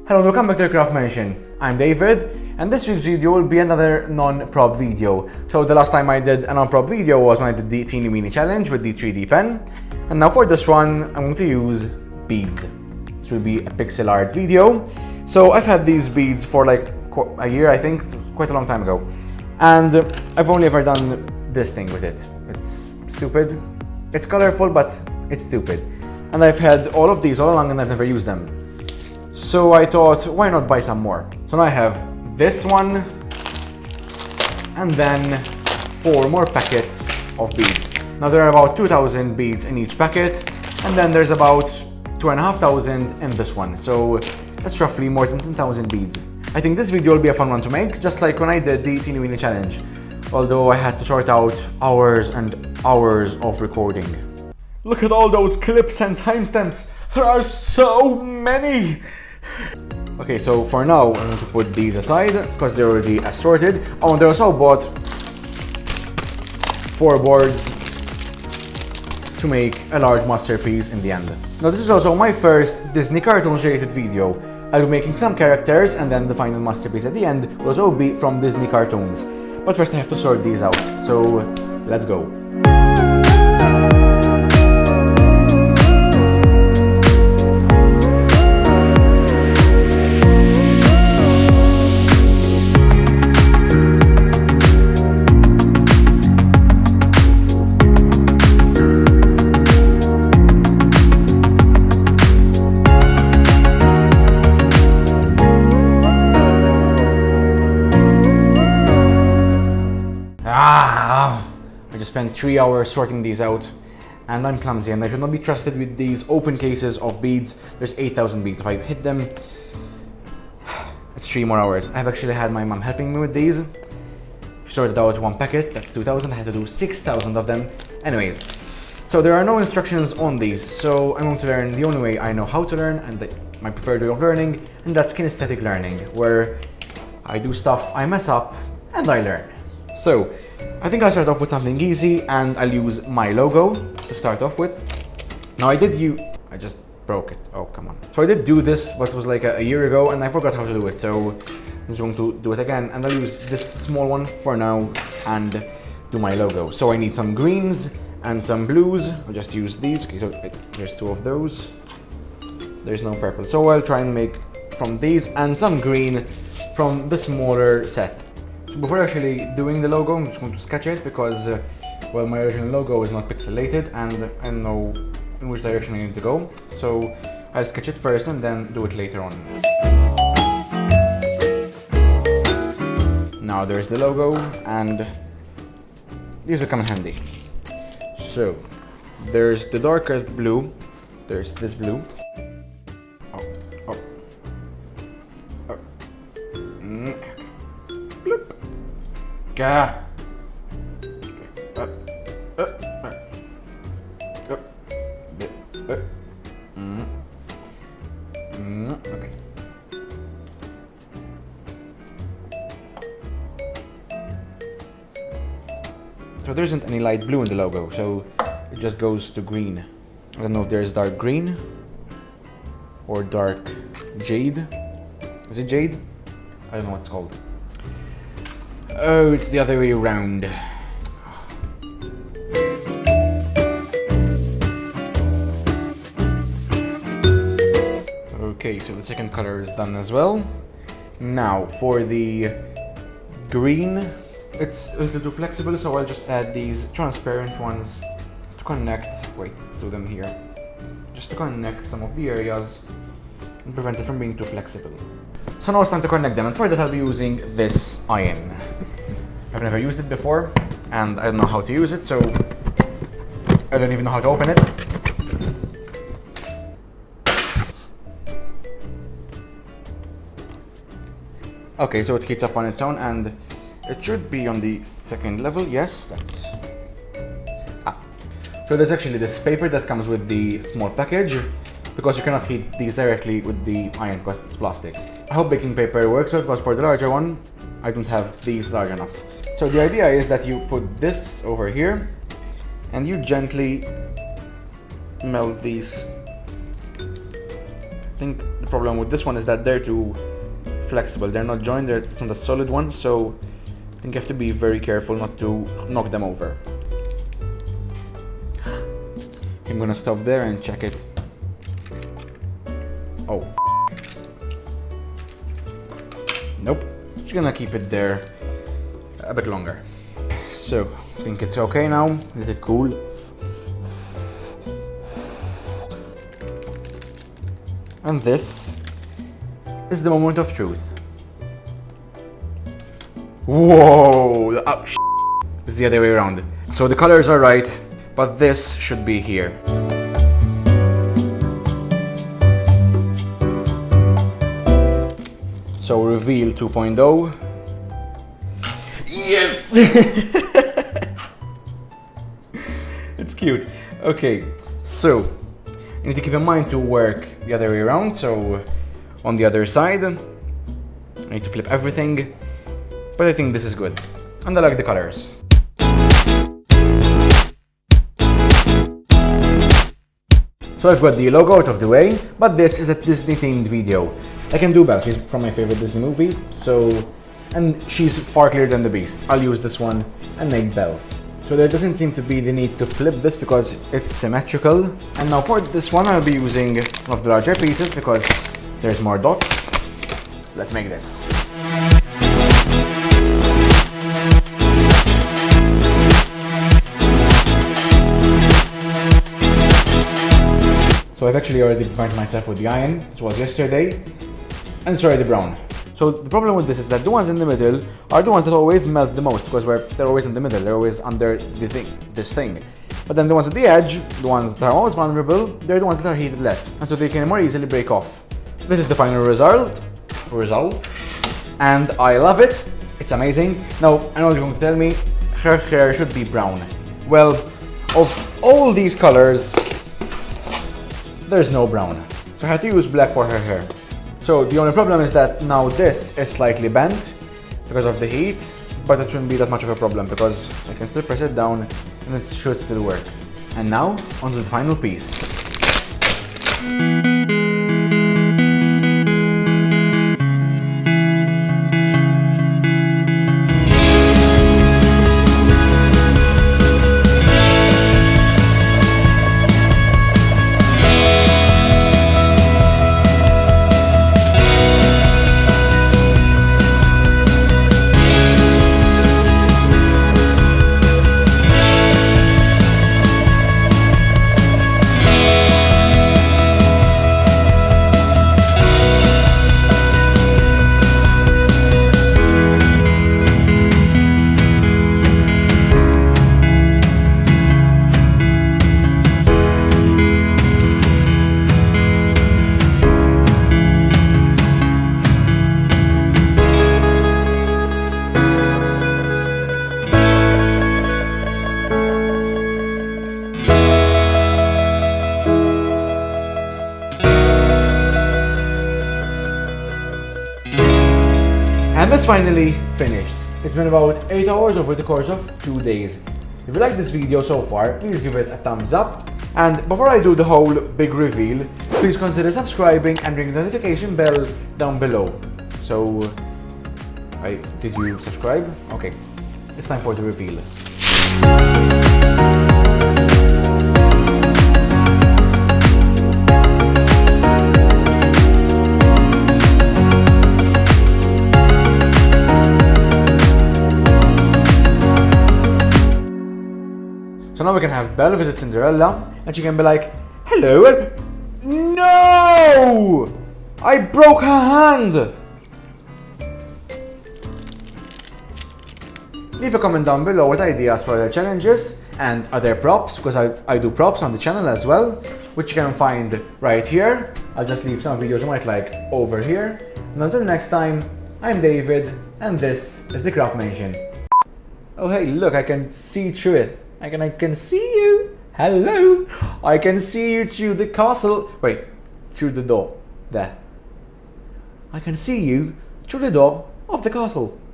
Hello and welcome back to the Craft Mansion. I'm David, and this week's video will be another non-prop video. So the last time I did a non-prop video was when I did the Teeny Weeny challenge with the 3D pen. And now for this one, I'm going to use beads. This will be a pixel art video. So I've had these beads for like a year, I think, quite a long time ago. And I've only ever done this thing with it. It's stupid. It's colorful, but it's stupid. And I've had all of these all along and I've never used them. So I thought, why not buy some more? So now I have this one, and then 4 more packets of beads. Now there are about 2,000 beads in each packet, and then there's about 2,500 in this one. So that's roughly more than 10,000 beads. I think this video will be a fun one to make, just like when I did the Teeny Weeny challenge. Although I had to sort out hours and hours of recording. Look at all those clips and timestamps. There are so many. Okay, so for now, I'm going to put these aside because they're already assorted. Oh, and I also bought 4 boards to make a large masterpiece in the end. Now, this is also my first Disney cartoons related video. I'll be making some characters, and then the final masterpiece at the end will also be from Disney cartoons. But first I have to sort these out, so let's go. I just spent 3 hours sorting these out, and I'm clumsy and I should not be trusted with these open cases of beads. There's 8,000 beads. If I hit them, it's 3 more hours. I've actually had my mom helping me with these. She sorted out 1 packet, that's 2,000. I had to do 6,000 of them. Anyways, so there are no instructions on these, so I'm going to learn the only way I know how to learn and my preferred way of learning, and that's kinesthetic learning, where I do stuff, I mess up, and I learn. So, I think I'll start off with something easy, and I'll use my logo to start off with. Now I just broke it, oh come on. So I did do this, but it was like a year ago, and I forgot how to do it, so I'm just going to do it again, and I'll use this small one for now, and do my logo. So I need some greens, and some blues. I'll just use these, okay, so there's 2 of those. There's no purple, so I'll try and make from these, and some green from the smaller set. So before actually doing the logo, I'm just going to sketch it because, well, my original logo is not pixelated and I know in which direction I need to go. So I'll sketch it first and then do it later on. Now there's the logo, and these will come in handy. So there's the darkest blue, there's this blue. Okay. So there isn't any light blue in the logo, so it just goes to green. I don't know if there's dark green or dark jade. Is it jade? I don't know what it's called. Oh, it's the other way around. Okay, so the second color is done as well. Now for the green, it's a little too flexible, so I'll just add these transparent ones to connect. Wait, let's do them here. Just to connect some of the areas and prevent it from being too flexible. So now it's time to connect them, and for that I'll be using this iron. I've never used it before, and I don't know how to use it, so I don't even know how to open it. Okay, so it heats up on its own, and it should be on the 2nd level. Yes, that's... So there's actually this paper that comes with the small package, because you cannot heat these directly with the iron because it's plastic. I hope baking paper works well, because for the larger one, I don't have these large enough. So the idea is that you put this over here, and you gently melt these. I think the problem with this one is that they're too flexible. They're not joined, it's not a solid one, so I think you have to be very careful not to knock them over. I'm gonna stop there and check it. Oh, nope. Just gonna keep it there a bit longer. So, I think it's okay now. Let it cool. And this is the moment of truth. Whoa! Oh, it's the other way around. So the colors are right, but this should be here. So reveal 2.0. Yes! It's cute. Okay, so you need to keep in mind to work the other way around. So on the other side, I need to flip everything, but I think this is good. And I like the colors. So I've got the logo out of the way, but this is a Disney themed video. I can do Belle, she's from my favorite Disney movie, and she's far clearer than the Beast. I'll use this one and make Belle. So there doesn't seem to be the need to flip this because it's symmetrical. And now for this one I'll be using one of the larger pieces because there's more dots. Let's make this. So I've actually already burnt myself with the iron. This was yesterday. And it's already brown. So the problem with this is that the ones in the middle are the ones that always melt the most because they're always in the middle, they're always under this thing. But then the ones at the edge, the ones that are always vulnerable, they're the ones that are heated less. And so they can more easily break off. This is the final result. And I love it. It's amazing. Now, I know you're going to tell me, her hair should be brown. Well, of all these colors, there's no brown. So I had to use black for her hair. So the only problem is that now this is slightly bent because of the heat, but it shouldn't be that much of a problem because I can still press it down and it should still work. And now, onto the final piece. And that's finally finished. It's been about 8 hours over the course of 2 days. If you like this video so far, please give it a thumbs up. And before I do the whole big reveal, please consider subscribing and ring the notification bell down below. So, did you subscribe? Okay, it's time for the reveal. So now we can have Belle visit Cinderella, and she can be like, "Hello," and no! I broke her hand! Leave a comment down below with ideas for other challenges and other props, because I do props on the channel as well, which you can find right here. I'll just leave some videos you might like over here. And until next time, I'm David, and this is the Craftmansion. Oh hey, look, I can see through it. I can see you. Hello. I can see you through the castle. Wait, through the door. There. I can see you through the door of the castle.